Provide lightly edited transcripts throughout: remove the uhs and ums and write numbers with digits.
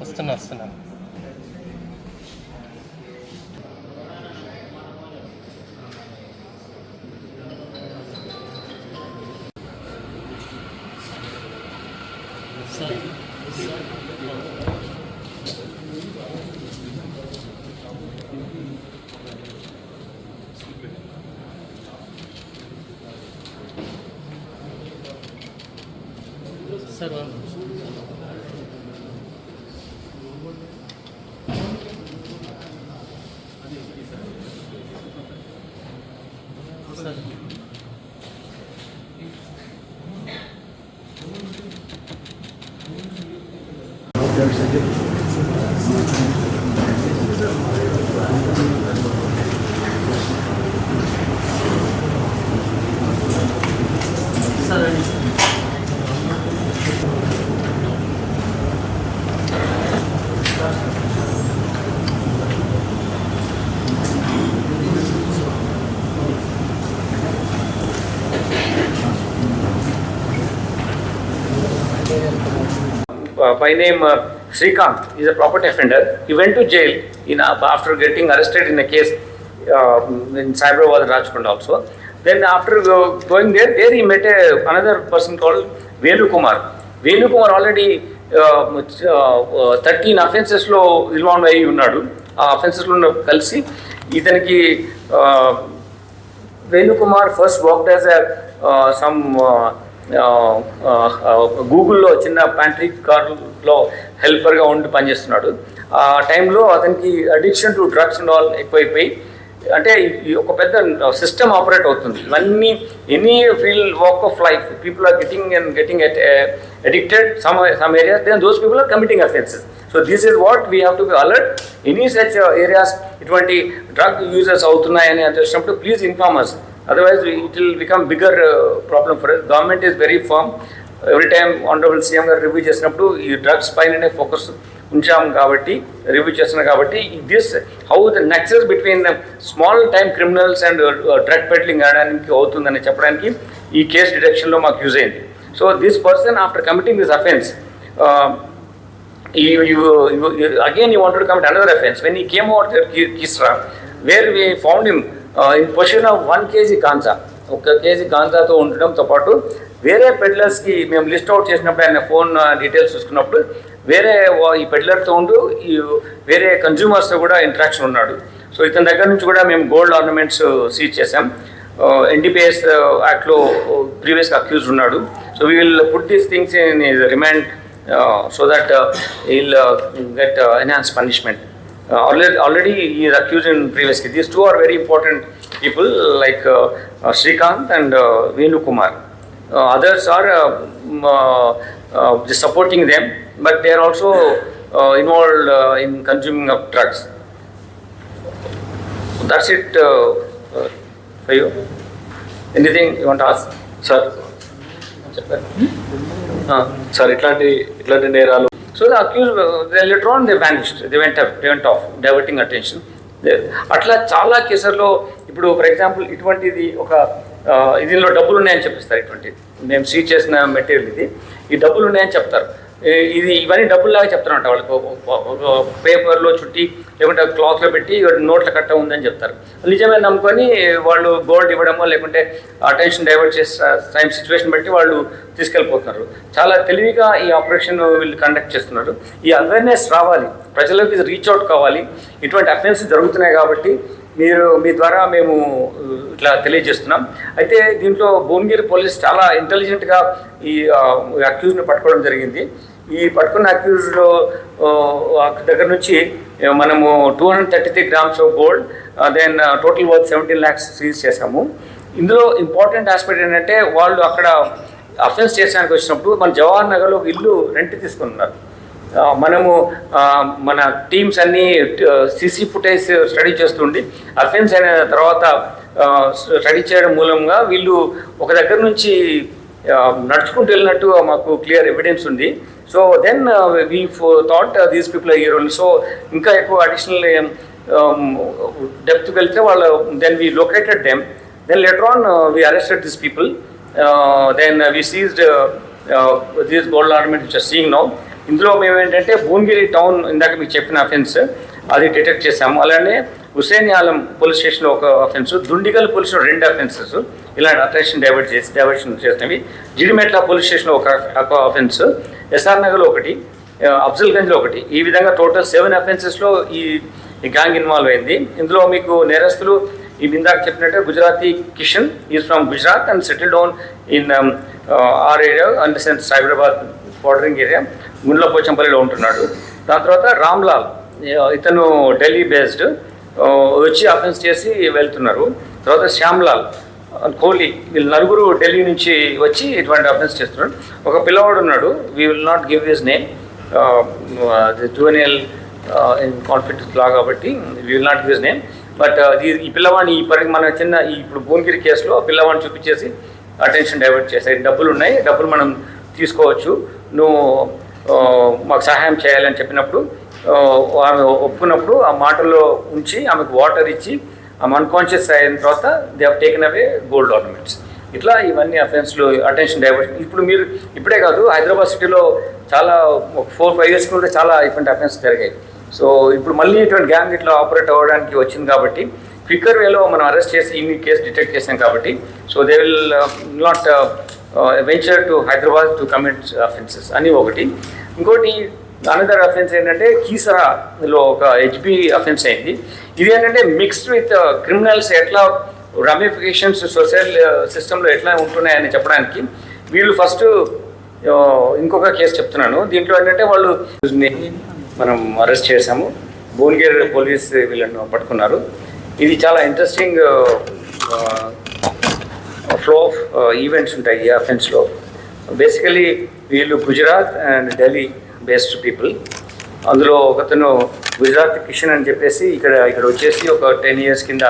వస్తున్నా sir by name Srikanth is a property offender. He went to jail after getting arrested in a case in Cyberabad, Rajkund also. Then after going there he met another person called Venu Kumar. Venu Kumar already 13 offences lo involved ayi unnadu. Aa offences lo kalisi idaniki Venu Kumar first worked as a some గూగుల్లో చిన్న pantry కార్లో హెల్పర్గా ఉండి పనిచేస్తున్నాడు. ఆ టైంలో అతనికి addiction to drugs and all ఎక్కువైపోయి, అంటే ఒక పెద్ద సిస్టమ్ ఆపరేట్ అవుతుంది ఇవన్నీ. Any field walk of life people are getting addicted some areas, then those people are committing offenses. So this is what we have to be alert. Any such areas ఇటువంటి drug users అవుతున్నాయని తెలిసినప్పుడు please inform us. Otherwise, it will become bigger problem for us. Government is very firm. Every time Honorable CM గారు review చేసినప్పుడు ఈ drugs పైననే focus ఉంచాం కాబట్టి, review చేస్తున్నాం కాబట్టి, this how the nexus between small time criminals and drug peddling ఆడడానికి అవుతుందని చెప్పడానికి ఈ కేసు డిటెక్షన్లో మాకు యూజ్ అయింది. So this person after committing this offence, again he wanted to commit another offense. When he came out at Kisra, where we found him in possession of 1 kg ganja, 1 kg గాంజాతో ఉండడంతో పాటు వేరే పెడ్లర్స్కి మేము list out చేసినప్పుడు ఆయన phone details చూసుకున్నప్పుడు వేరే ఈ పెడ్లర్తో ఉంటూ వేరే కన్జ్యూమర్స్తో కూడా ఇంటరాక్షన్ ఉన్నాడు. సో ఇతని దగ్గర నుంచి కూడా మేము గోల్డ్ ఆర్నమెంట్స్ సీజ్ చేసాం. NDPS యాక్ట్లో ప్రీవియస్గా అక్యూజ్డ్ ఉన్నాడు. So we will put these things in remand so that he'll get enhanced punishment. Already he is accused in previously. These two are very important people, like Srikanth and Venu Kumar. Others are just supporting them, but they are also involved in consuming of drugs. So that's it for you. Anything you want to ask, sir? Sir ఇట్లాంటి నేరాలు, so the accused later on they vanished, they went off diverting attention. అట్లా చాలా కేసుల్లో ఇప్పుడు for example ఇటువంటిది ఒక దీనిలో డబ్బులు ఉన్నాయని చెప్పిస్తారు. ఇటువంటిది మేము సీజ్ చేసిన మెటీరియల్ ఇది, ఈ డబ్బులు ఉన్నాయని చెప్తారు. ఇవన్నీ డబ్బుల్లాగా చెప్తారంట. వాళ్ళకు పేపర్లో చుట్టి లేకుంటే క్లాత్లో పెట్టి నోట్ల కట్ట ఉందని చెప్తారు. నిజమే నమ్ముకొని వాళ్ళు గోల్డ్ ఇవ్వడమో లేకుంటే అటెన్షన్ డైవర్ట్ చేసే టైం సిచ్యువేషన్ బట్టి వాళ్ళు తీసుకెళ్ళిపోతున్నారు. చాలా తెలివిగా ఈ ఆపరేషన్ వీళ్ళు కండక్ట్ చేస్తున్నారు. ఈ అవేర్నెస్ రావాలి, ప్రజలకు రీచ్ అవుట్ కావాలి. ఇటువంటి అఫెన్స్ జరుగుతున్నాయి కాబట్టి మీ ద్వారా మేము ఇట్లా తెలియజేస్తున్నాం. అయితే దీంట్లో భువనగిరి పోలీస్ చాలా ఇంటెలిజెంట్గా ఈ అక్యూజ్ని పట్టుకోవడం జరిగింది. ఈ పట్టుకున్న అక్యూజ్లో దగ్గర నుంచి మనము 233 grams of gold, then total worth 17 lakhs seize చేసాము. ఇందులో ఇంపార్టెంట్ ఆస్పెక్ట్ ఏంటంటే వాళ్ళు అక్కడ అఫెన్స్ చేయడానికి వచ్చినప్పుడు మన జవహర్ నగర్లో ఇల్లు రెంట్ తీసుకున్నారు. మనము మన టీమ్స్ అన్నీ సీసీ ఫుటేజ్ స్టడీ చేస్తుండి అఫెన్స్ అయిన తర్వాత స్టడీ చేయడం మూలంగా వీళ్ళు ఒక దగ్గర నుంచి నడుచుకుంటూ వెళ్ళినట్టు మాకు క్లియర్ ఎవిడెన్స్ ఉంది. So then we thought these people are హీరోలు. సో ఇంకా ఎక్కువ అడిషనల్ డెప్త్కి వెళ్తే వాళ్ళు then we located them. Then later on we arrested this people. Then we seized these gold ornament which are seeing now. ఇందులో మేము ఏంటంటే భువనగిరి టౌన్ ఇందాక మీకు చెప్పిన అఫెన్స్ అది డిటెక్ట్ చేసాము. అలానే హుసేన్ ఆలం పోలీస్ స్టేషన్లో ఒక offence, Dundigal police station 2 offences ఇలాంటి అట్రాక్షన్ డైవర్షన్ చేసినవి. జిడిమెట్ల పోలీస్ స్టేషన్లో ఒక అఫెన్స్, ఎస్ఆర్ నగర్లో ఒకటి, అఫ్జల్గంజ్లో ఒకటి. ఈ విధంగా టోటల్ 7 అఫెన్సెస్లో ఈ గ్యాంగ్ ఇన్వాల్వ్ అయింది. ఇందులో మీకు నేరస్తులు ఈ ఇందాక చెప్పినట్టు Gujarati Kishan is from Gujarat and settle down in our area and sense Hyderabad bordering area, గుండ్లపోచంపల్లిలో ఉంటున్నాడు. దాని తర్వాత రామ్లాల్ ఇతను ఢిల్లీ బేస్డ్ వచ్చి అఫెన్స్ చేసి వెళ్తున్నారు. తర్వాత శ్యామ్లాల్, కోహ్లీ, వీళ్ళు నలుగురు ఢిల్లీ నుంచి వచ్చి ఇటువంటి అఫెన్స్ చేస్తున్నారు. ఒక పిల్లవాడు ఉన్నాడు, we will not give his name, juvenile in conflict law కాబట్టి we will not give his name. But ఈ పిల్లవాడిని మన చిన్న ఇప్పుడు భువనగిరి కేసులో పిల్లవాడిని చూపించేసి అటెన్షన్ డైవర్ట్ చేశాయి. డబ్బులు ఉన్నాయి, డబ్బులు మనం తీసుకోవచ్చు, నువ్వు మాకు సహాయం చేయాలని చెప్పినప్పుడు ఆమె ఒప్పుకున్నప్పుడు ఆ మాటల్లో ఉంచి ఆమెకు వాటర్ ఇచ్చి ఆమె అన్కాన్షియస్ అయిన తర్వాత they have taken away gold ornaments. ఇట్లా ఇవన్నీ అఫెన్స్లు అటెన్షన్ డైవర్షన్. ఇప్పుడు మీరు ఇప్పుడే కాదు, హైదరాబాద్ సిటీలో చాలా 4-5 years ముందు చాలా ఇటువంటి అఫెన్స్ జరిగాయి. సో ఇప్పుడు మళ్ళీ ఇటువంటి గ్యాంగ్ ఇట్లా ఆపరేట్ అవ్వడానికి వచ్చింది కాబట్టి క్విక్కర్ వేలో మనం అరెస్ట్ చేసి ఇన్ని కేసు డిటెక్ట్ చేసాం కాబట్టి so they will not venture to Hyderabad to commit offences అని ఒకటి. ఇంకోటి అనదర్ అఫెన్స్ ఏంటంటే కీసరాలో ఒక హెచ్బి అఫెన్స్ అయింది. ఇది ఏంటంటే మిక్స్డ్ విత్ క్రిమినల్స్ ఎట్లా రమిఫికేషన్స్ సోషల్ సిస్టంలో ఎట్లా ఉంటున్నాయని చెప్పడానికి వీళ్ళు ఫస్ట్ ఇంకొక కేసు చెప్తున్నాను. దీంట్లో ఏంటంటే వాళ్ళు మనం అరెస్ట్ చేసాము, భువనగిరి పోలీస్ వీళ్ళను పట్టుకున్నారు. ఇది చాలా ఇంట్రెస్టింగ్ ఫ్లో ఆఫ్ ఈవెంట్స్ ఉంటాయి ఈ అఫెన్స్లో. బేసికలీ వీళ్ళు Gujarat and Delhi based people. అందులో ఒకతను గుజరాత్ కిషన్ అని చెప్పేసి ఇక్కడ వచ్చేసి ఒక 10 years కింద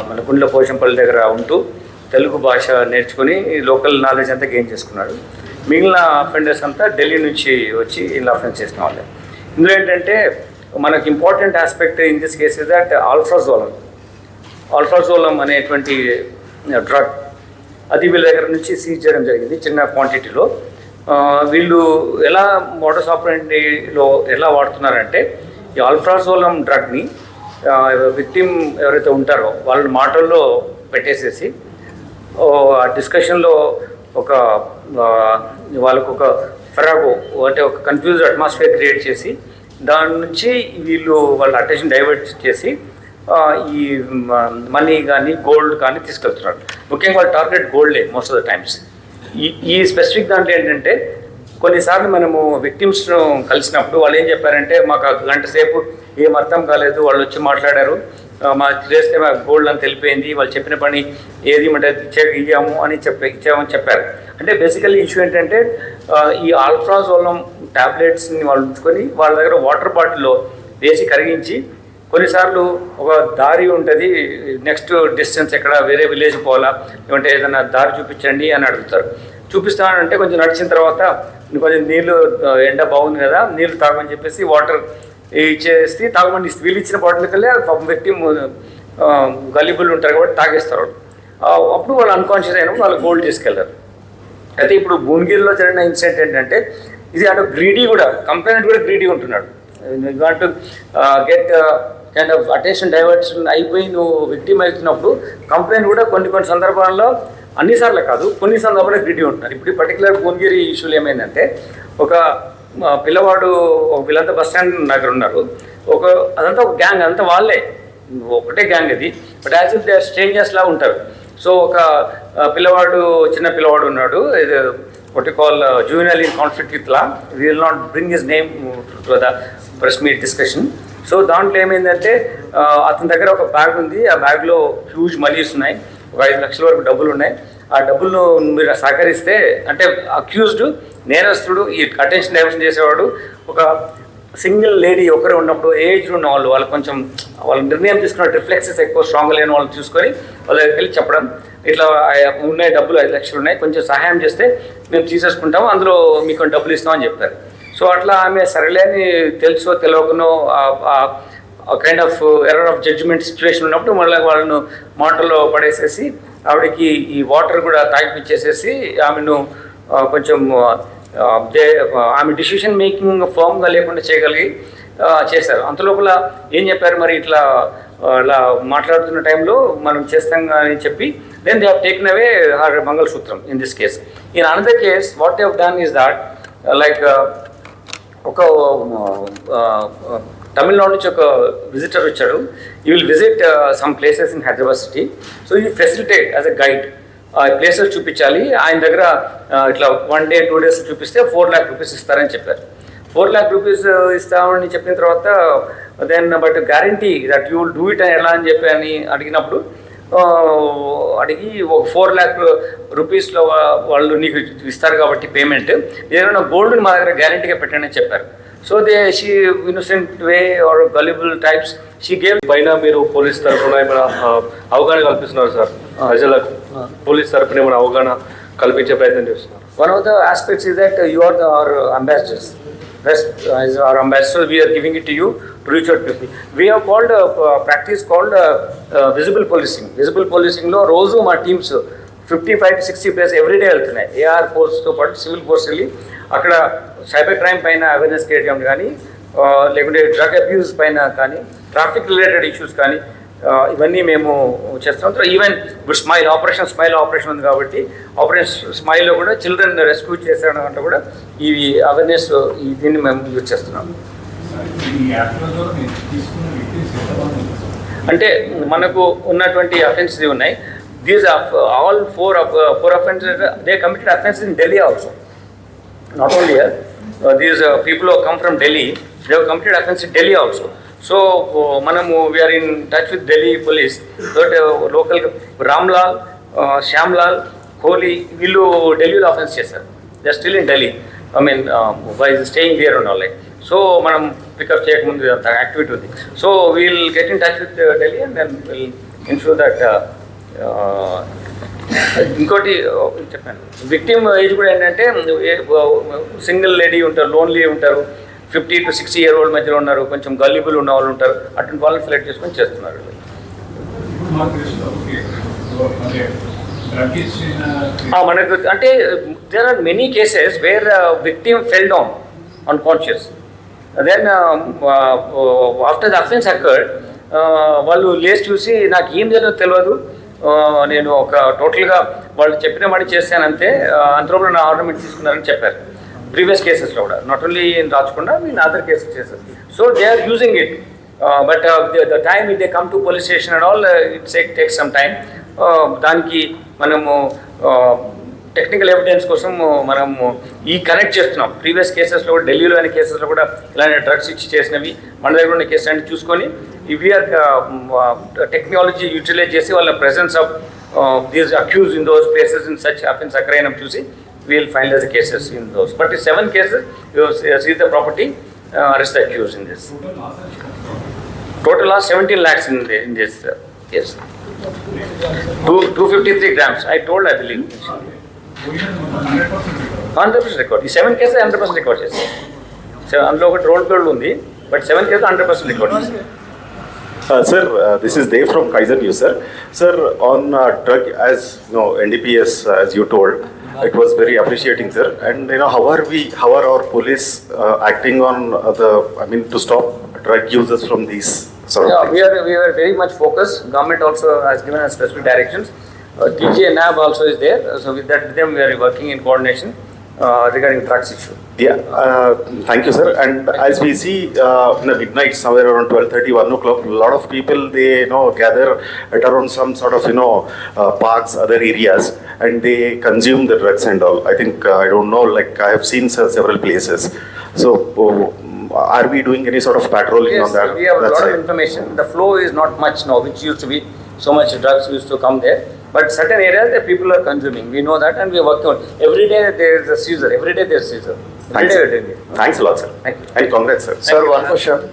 మన గుండ్లపోచంపల్లి దగ్గర ఉంటూ తెలుగు భాష నేర్చుకుని లోకల్ నాలెడ్జ్ అంతా గెయిన్ చేసుకున్నాడు. మిగిలిన అఫెండర్స్ అంతా ఢిల్లీ నుంచి వచ్చి ఇలా అఫెన్స్ చేసిన వాళ్ళే. ఇందులో ఏంటంటే మనకు important aspect in this case is that alprazolam అనేటువంటి డ్రగ్ అది వీళ్ళ దగ్గర నుంచి సీజ్ చేయడం జరిగింది చిన్న క్వాంటిటీలో. వీళ్ళు ఎలా మోడస్ ఆపరెండిలో ఎలా వాడుతున్నారంటే ఈ ఆల్ఫ్రాజోలం డ్రగ్ని విక్టిమ్ ఎవరైతే ఉంటారో వాళ్ళ మాటల్లో పెట్టేసేసి ఆ డిస్కషన్లో ఒక వాళ్ళకు ఒక ఫెరాగో అంటే ఒక కన్ఫ్యూజ్డ్ అట్మాస్ఫియర్ క్రియేట్ చేసి దాని నుంచి వీళ్ళు వాళ్ళ అటెన్షన్ డైవర్ట్ చేసి ఈ మనీ కానీ గోల్డ్ కానీ తీసుకెళ్తున్నారు. ముఖ్యంగా వాళ్ళ టార్గెట్ గోల్డే మోస్ట్ ఆఫ్ ద టైమ్స్. ఈ స్పెసిఫిక్ దాంట్లో ఏంటంటే కొన్నిసార్లు మనము విక్టిమ్స్ను కలిసినప్పుడు వాళ్ళు ఏం చెప్పారంటే మాకు గంట సేపు ఏం అర్థం కాలేదు, వాళ్ళు వచ్చి మాట్లాడారు, మాకు చేస్తే మాకు గోల్డ్ అని తెలిపోయింది, వాళ్ళు చెప్పిన పని ఏది అంటే ఇచ్చాము అని ఇచ్చామని చెప్పారు. అంటే బేసికల్లీ ఇష్యూ ఏంటంటే ఈ ఆల్ఫ్రాజోలం ట్యాబ్లెట్స్ని వాళ్ళు ఉంచుకొని వాళ్ళ దగ్గర వాటర్ బాటిల్లో వేసి కరిగించి కొన్నిసార్లు ఒక దారి ఉంటుంది, నెక్స్ట్ డిస్టెన్స్ ఎక్కడ వేరే విలేజ్ పోవాలా లేదంటే ఏదైనా దారి చూపించండి అని అడుగుతారు. చూపిస్తానంటే కొంచెం నడిచిన తర్వాత కొంచెం నీళ్ళు ఎండ బాగుంది కదా నీళ్ళు తాగమని చెప్పేసి వాటర్ ఇచ్చేసి తాగమని వీళ్ళు ఇచ్చిన బాటిల్కి వెళ్ళి వ్యక్తి గలీబుల్ ఉంటారు కాబట్టి తాగేస్తారు. అప్పుడు వాళ్ళు అన్కాన్షియస్ అయినప్పుడు వాళ్ళు గోల్డ్ తీసుకెళ్తారు. అయితే ఇప్పుడు భువనగిరిలో జరిగిన ఇన్సిడెంట్ ఏంటంటే ఇది అటు గ్రీడీ కూడా కంప్లైంట్ కూడా గ్రీడీ ఉంటున్నాడు. Want to get kind of attention diversion అయిపోయి నువ్వు విక్టిమ్ అవుతున్నప్పుడు కంప్లైంట్ కూడా కొన్ని సందర్భాల్లో అన్నిసార్లు కాదు కొన్ని సందర్భాల్లో గ్రీడీ ఉంటున్నారు. ఇప్పుడు పర్టికులర్ భువనగిరి ఇష్యూలు ఏమైందంటే ఒక పిల్లవాడు వీళ్ళంతా బస్ స్టాండ్ దగ్గర ఉన్నారు, అదంతా ఒక గ్యాంగ్, అంతా వాళ్ళే ఒకటే గ్యాంగ్ అది, but as if they strangers లా ఉంటారు. సో ఒక చిన్న పిల్లవాడు ఉన్నాడు, ఇది what you call juvenile in conflict with law. We will not bring his name to the press meet discussion. So దాంట్లో ఏమైందంటే అతని దగ్గర ఒక బ్యాగ్ ఉంది, ఆ బ్యాగ్లో హ్యూజ్ మనీస్ ఉన్నాయి, ఒక 5 లక్షల వరకు డబ్బులు ఉన్నాయి. ఆ డబ్బులను మీరు సహకరిస్తే అంటే అక్యూజ్డ్ నేరస్తుడు ఈ అటెన్షన్ డైవర్షన్ చేసేవాడు ఒక సింగిల్ లేడీ ఒకరే ఉన్నప్పుడు ఏజ్ ఉన్న వాళ్ళు కొంచెం వాళ్ళ నిర్ణయం తీసుకున్న రిఫ్లెక్సెస్ ఎక్కువ స్ట్రాంగ్ లేని వాళ్ళు చూసుకొని వాళ్ళ దగ్గరికి వెళ్ళి చెప్పడం, ఇట్లా ఉన్నాయి డబ్బులు 5 లక్షలు ఉన్నాయి, కొంచెం సహాయం చేస్తే మేము తీసేసుకుంటాము, అందులో మీకు డబ్బులు ఇస్తామని చెప్పారు. సో అట్లా ఆమె సరేలే అని తెలుసో తెలియకనో kind of error of judgement situation ఉన్నప్పుడు మళ్ళీ వాళ్ళను మోటార్లో పడేసేసి ఆవిడకి ఈ వాటర్ కూడా తాగిపించేసేసి ఆమెను కొంచెం ఆమె డిసిషన్ మేకింగ్ ఫామ్గా లేకుండా చేయగలిగి చేశారు. అంతలోపల ఏం చెప్పారు, మరి ఇట్లా అలా మాట్లాడుతున్న టైంలో మనం చేస్తాం అని చెప్పి then they have taken away her mangalsutra in this case. In another case what they have done is that like ఒక తమిళనాడు నుంచి ఒక విజిటర్ వచ్చాడు. You will visit some places in Hyderabad city. So you facilitate as a guide places చూపించాలి. ఆయన దగ్గర ఇట్లా 1 day 2 days చూపిస్తే 4 lakh rupees ఇస్తారని చెప్పారు. 4 lakh rupees ఇస్తామని చెప్పిన తర్వాత then but guarantee that you will do it అని ఎలా అని చెప్పి అని అడిగినప్పుడు అడిగి ఒక 4 lakh rupeesలో వాళ్ళు నీకు ఇస్తారు కాబట్టి పేమెంట్ ఏదైనా గోల్డ్ని మా దగ్గర గ్యారంటీగా పెట్టండి అని చెప్పారు. So she innocent way or gullible types she gave. పైన మీరు పోలీస్ తరఫున ఏమైనా అవగాహన కల్పిస్తున్నారు సార్? ప్రజలకు పోలీస్ తరఫున ఏమైనా అవగాహన కల్పించే ప్రయత్నం చేస్తున్నారు? One of the aspects is that you are our ambassadors. Rest is our ambassadors. We are giving it to you to reach out to people. We have called practice called visible policing. Visible policing లో రోజు మా teams 55 to 60 place everyday వెళ్తున్నాయి. AR ఫోర్స్తో పాటు civil force వెళ్ళి అక్కడ cyber crime పైన awareness create చేయడం కానీ, లేకుంటే డ్రగ్ అబ్యూస్ పైన కానీ, ట్రాఫిక్ రిలేటెడ్ ఇష్యూస్ కానీ ఇవన్నీ మేము చేస్తాం. ఈవెన్ ఇప్పుడు ఆపరేషన్ స్మైల్ ఉంది కాబట్టి ఆపరేషన్ స్మైల్లో కూడా చిల్డ్రన్ రెస్క్యూ చేసడం అంటే కూడా ఇవి అవేర్నెస్ దీన్ని మేము యూజ్ చేస్తున్నాం. అంటే మనకు ఉన్నటువంటి అఫెన్సెస్ ఉన్నాయి. These all four offences they committed offences in Delhi also, not only here. These people who come from Delhi, they have committed offence in Delhi also. So మనము we are in touch with Delhi police. Local Ramlal, Shyamlal, Kohli వీళ్ళు ఢిల్లీలో offence చేశారు. They are still in Delhi, I mean by staying here and all like. So మనం pickup చేయకముందు అంత activity ఉంది. So we'll get in touch with Delhi and then will insure that. ఇంకోటి చెప్పాను, victim age కూడా ఏంటంటే సింగిల్ లేడీ ఉంటారు, లోన్లీ ఉంటారు, 50 to 60 year old మధ్యలో ఉన్నారు, కొంచెం గల్లిబుల్ ఉన్న వాళ్ళు ఉంటారు. అటువంటి వాళ్ళని సెలెక్ట్ చేసుకొని చేస్తున్నారు. మనకు అంటే there are many cases where victim fell down unconscious. Then after the offence occurred వాళ్ళు లేచి చూసి నాకు ఏం జరిగిందో తెలియదు, నేను ఒక టోటల్గా వాళ్ళు చెప్పిన మాట చేశానంతే, అంతలోపల నా ఆర్డర్మెంట్ తీసుకున్నారని చెప్పారు. ప్రీవియస్ కేసెస్లో కూడా, not only in Rachakonda, in other cases చేశారు. So they are using it, but the time it they come to police station and all its take some time. దానికి మనము టెక్నికల్ ఎవిడెన్స్ కోసం మనము కనెక్ట్ చేస్తున్నాం. ప్రీవియస్ కేసెస్లో కూడా, ఢిల్లీలో అయిన కేసెస్లో కూడా ఇలాంటి డ్రగ్స్ ఇచ్చి చేసినవి, మన దగ్గర ఉన్న కేసెస్ అన్ని చూసుకొని వీఆర్ టెక్నాలజీ యూటిలైజ్ చేసి వాళ్ళ presence of these accused in those places in such offence అక్కరైనా చూసి we'll finalize the cases in those. But in 7 cases, you seize the property, arrest the accused in this. Total loss 17 lakhs in this. Yes. 253 grams. I told, I believe. 100% record. In 7 cases, 100% record. Yes. So, unlo oka roll gold undi, but 7 cases 100% record. Sir, this is Dave from Kaizen News, sir. Sir, on drug, as you know, NDPS, as you told, it was very appreciating, sir. And you know, how are our police acting on to stop drug users from these sort of things? We are very much focused. Government also has given us specific directions. TG and NAB also is there. So with them we are working in coordination regarding drugs issue. Yeah, thank you, sir. And as we see in the midnight, somewhere around 12:30, 1 o'clock, a lot of people, they gather at around some sort of parks, other areas, and they consume the drugs and all. I think I don't know, like I have seen several places. So are we doing any sort of patrolling on that? Yes, we have a lot of information. The flow is not much now, which used to be so much drugs used to come there. But certain areas that people are consuming, we know that, and we are working on. Every day there is a seizure. Every day there is a seizure. Thanks. Every day we're doing it. Thanks a lot, sir. Thank you. And congrats, sir. Sir, one question.